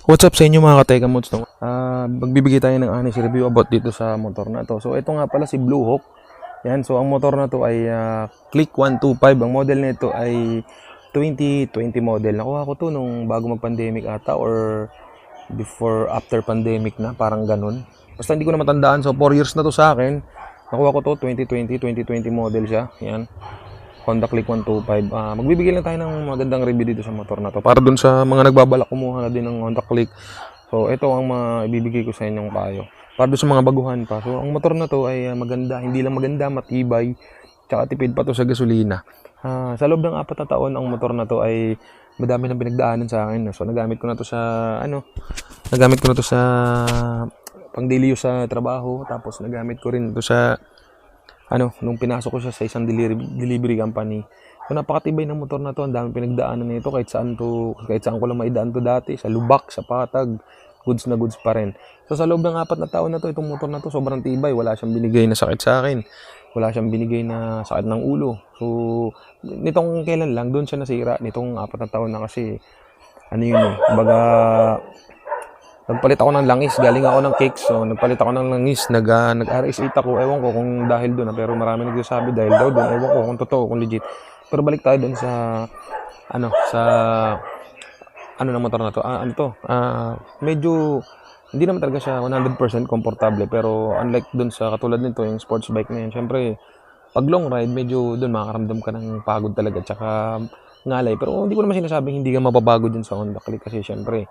What's up sa inyo mga ka-Teka Mods? No? Magbibigay tayo ng honest review about dito sa motor na to. So ito nga pala si Blue Hawk. Yan, so ang motor na to ay Click 125. Ang model nito ay 2020 model. Nakuha ko to nung bago mag-pandemic ata or before after pandemic na, parang ganun. Basta hindi ko na matandaan. So 4 years na to sa akin. Nakuha ko to 2020 model siya. Yan. Honda Click 125. Magbibigay lang tayo ng magandang review dito sa motor na to. Para dun sa mga nagbabalak kumuha na din ng Honda Click. So, ito ang ibibigay ko sa inyong payo. Para dun sa mga baguhan pa. So, ang motor na to ay maganda. Hindi lang maganda, matibay. Tsaka tipid pa to sa gasolina. Sa loob ng 4 na taon, ang motor na to ay madami nang pinagdaanan sa akin. So, nagamit ko na to sa, pang daily use sa trabaho. Tapos, nagamit ko rin to sa nung pinasok ko siya sa isang delivery company. So, napakatibay ng motor na to. Ang dami pinagdaanan nito kahit saan ko lang maidaan to dati. Sa Lubak, sa Patag, goods na goods pa rin. So, sa loob ng 4 na taon na to, itong motor na to, sobrang tibay. Wala siyang binigay na sakit sa akin. Wala siyang binigay na sakit ng ulo. So, nitong kailan lang, doon siya nasira. Nitong 4 na taon na kasi, baga, nagpalit ako ng langis, galing ako ng cakes, so nagpalit ako ng langis, nag-RS8 ako, ewan ko kung dahil doon, pero marami nagsasabi dahil daw doon, ewan ko kung totoo, kung legit. Pero balik tayo doon sa, ng motor na to, medyo, hindi naman talaga siya 100% komportable, pero unlike doon sa katulad nito, yung sports bike na yan, syempre, pag long ride, medyo doon makakaramdam ka ng pagod talaga, tsaka ngalay, pero hindi ko naman sinasabing hindi ka mapapagod dun sa Honda Click, kasi syempre,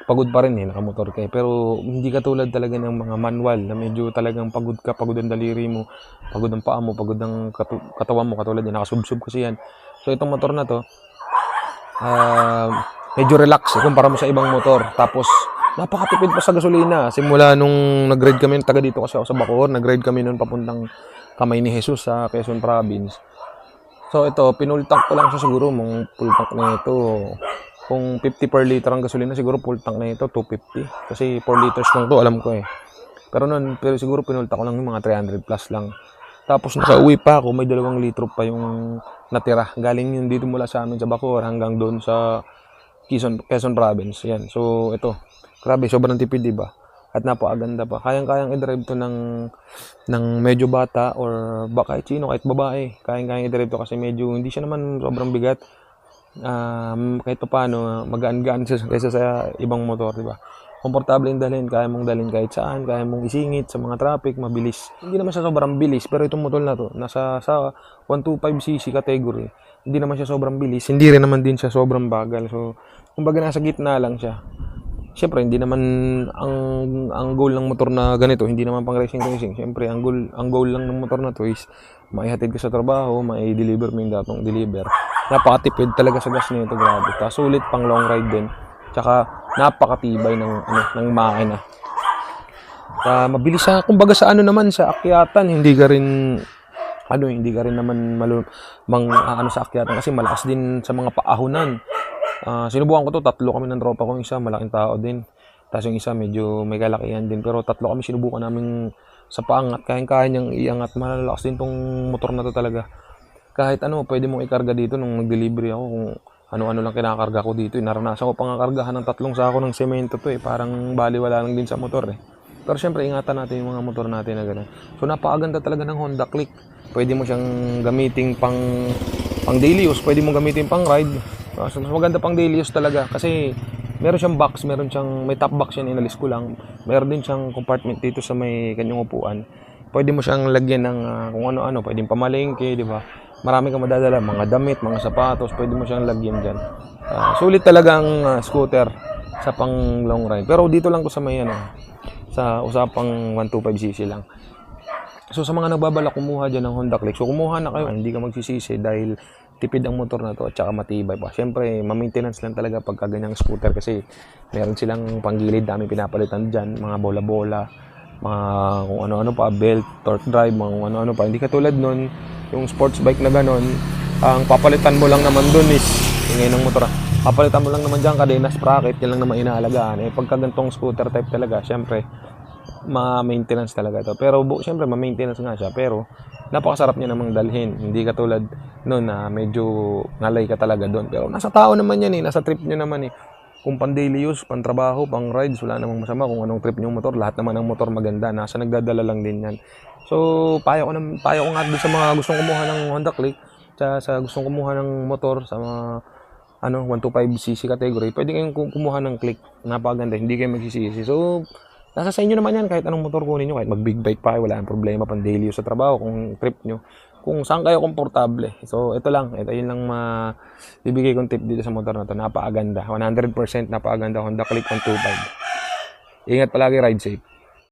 pagod pa rin nakamotor ka pero hindi katulad talaga ng mga manual na medyo talagang pagod ka, pagod ang daliri mo, pagod ang paa mo, pagod ang katawan mo, katulad yan, nakasubsob kasi yan. So itong motor na to, medyo relax kumpara mo sa ibang motor, tapos napakatipid pa sa gasolina. Simula nung nag-ride kami, taga dito kasi ako sa Bacoor, nag-ride kami noon papuntang Kamay ni Jesus sa Quezon Province. So ito, pinul tank ko lang siya siguro, mong full tank na ito. Kung 50 per liter ang gasolina, siguro full tank na ito, 250. Kasi 4 liters lang to, alam ko eh. Pero siguro pinulta ko lang yung mga 300 plus lang. Tapos nakauwi pa ako, may 2 litro pa yung natira. Galing yun dito mula sa amin sa Bacoor hanggang doon sa Quezon Province. Yan. So ito, grabe, sobrang tipid, diba? At napakaganda pa. Kayang-kayang i-drive to ng medyo bata or kahit sino, kahit babae. Kayang-kayang i-drive to kasi medyo hindi siya naman sobrang bigat. Kahit pa paano magaan-gaan kaysa sa ibang motor, di ba? Komportable yung dalhin, kaya mong dalhin kahit saan, kaya mong isingit sa mga traffic, mabilis. Hindi naman siya sobrang bilis, pero itong motor na to, nasa sa 125cc category, hindi naman siya sobrang bilis, hindi rin naman din siya sobrang bagal. So, kumbaga nasa gitna lang siya. Siyempre, hindi naman ang goal ng motor na ganito, hindi naman pang racing. Siyempre, ang goal lang ng motor na to is maihatid ka sa trabaho, mai-deliver mo yung datong deliver. Napakatipid talaga sa gas nito, grabe. Sulit pang long ride din. Tsaka napakatibay ng makina. Mabilis siya, kumbaga sa sa akyatan, hindi ka rin naman sa akyatan kasi malakas din sa mga paahunan. Sinubukan ko to, 3 kami ng tropa ko, isa malaking tao din. Tapos yung isa medyo may kalakihan din, pero 3 kami sinubukan namin sa paangat, kaya niyang iangat. Malalakas din tong motor na to talaga. Kahit pwede mong ikarga dito nung nag-delivery ako, kung ano-ano lang kinakarga ko dito. Naranasan ko pang kargahan ng 3 sako ng semento to parang baliwala lang din sa motor Pero syempre, ingatan natin yung mga motor natin na gano'n. So napakaganda talaga ng Honda Click. Pwede mo siyang gamitin pang daily use, pwede mong gamitin pang ride. So mas maganda pang daily use talaga kasi meron siyang box, may top box yan, inalis ko lang. Meron din siyang compartment dito sa may kanyang upuan. Pwede mo siyang lagyan ng kung ano-ano, pwedeng pamalengke, di ba? Marami kang madadala, mga damit, mga sapatos, pwede mo siyang lagyan dyan. Sulit talagang scooter sa pang long ride. Pero dito lang ko sa may sa usapang 125cc lang. So sa mga nagbabalak kumuha dyan ng Honda Click, so kumuha na kayo, hindi ka magsisisi dahil tipid ang motor na to at saka matibay pa. Siyempre, ma-maintenance lang talaga pagka ganyang scooter kasi meron silang panggilid, dami pinapalitan dyan, mga bola-bola, mga kung ano-ano pa, belt, torque drive, mga kung ano-ano pa. Hindi katulad nun, yung sports bike na ganon, ang papalitan mo lang naman dun is, ingay ng motor, papalitan mo lang naman dyan, kadena, sprocket, yan lang naman inaalagaan. Pagka gantong scooter type talaga, siyempre, ma-maintenance talaga ito. Pero siyempre, ma-maintenance nga siya, pero napakasarap niya namang dalhin. Hindi katulad noon na medyo ngalay ka talaga doon. Pero nasa tao naman yan nasa trip niyo naman Kung pang daily use, pang trabaho, pang rides, wala namang masama kung anong trip yung motor. Lahat naman ng motor maganda. Nasa nagdadala lang din yan. So, payo ko nga doon sa mga gustong kumuha ng Honda Click, sa gustong kumuha ng motor sa mga 125cc category, pwede kayong kumuha ng Click. Napakaganda, hindi kayo magsisisi. So, nasa sa inyo naman yan, kahit anong motor kunin nyo, kahit mag big bike pa, wala nang problema, pang daily use sa trabaho, kung trip nyo, kung saan kayo komportable. So, ito yun lang bibigay kong tip dito sa motor na to. Napakaganda, 100% napakaganda Honda Click 125. Ingat palagi, ride safe.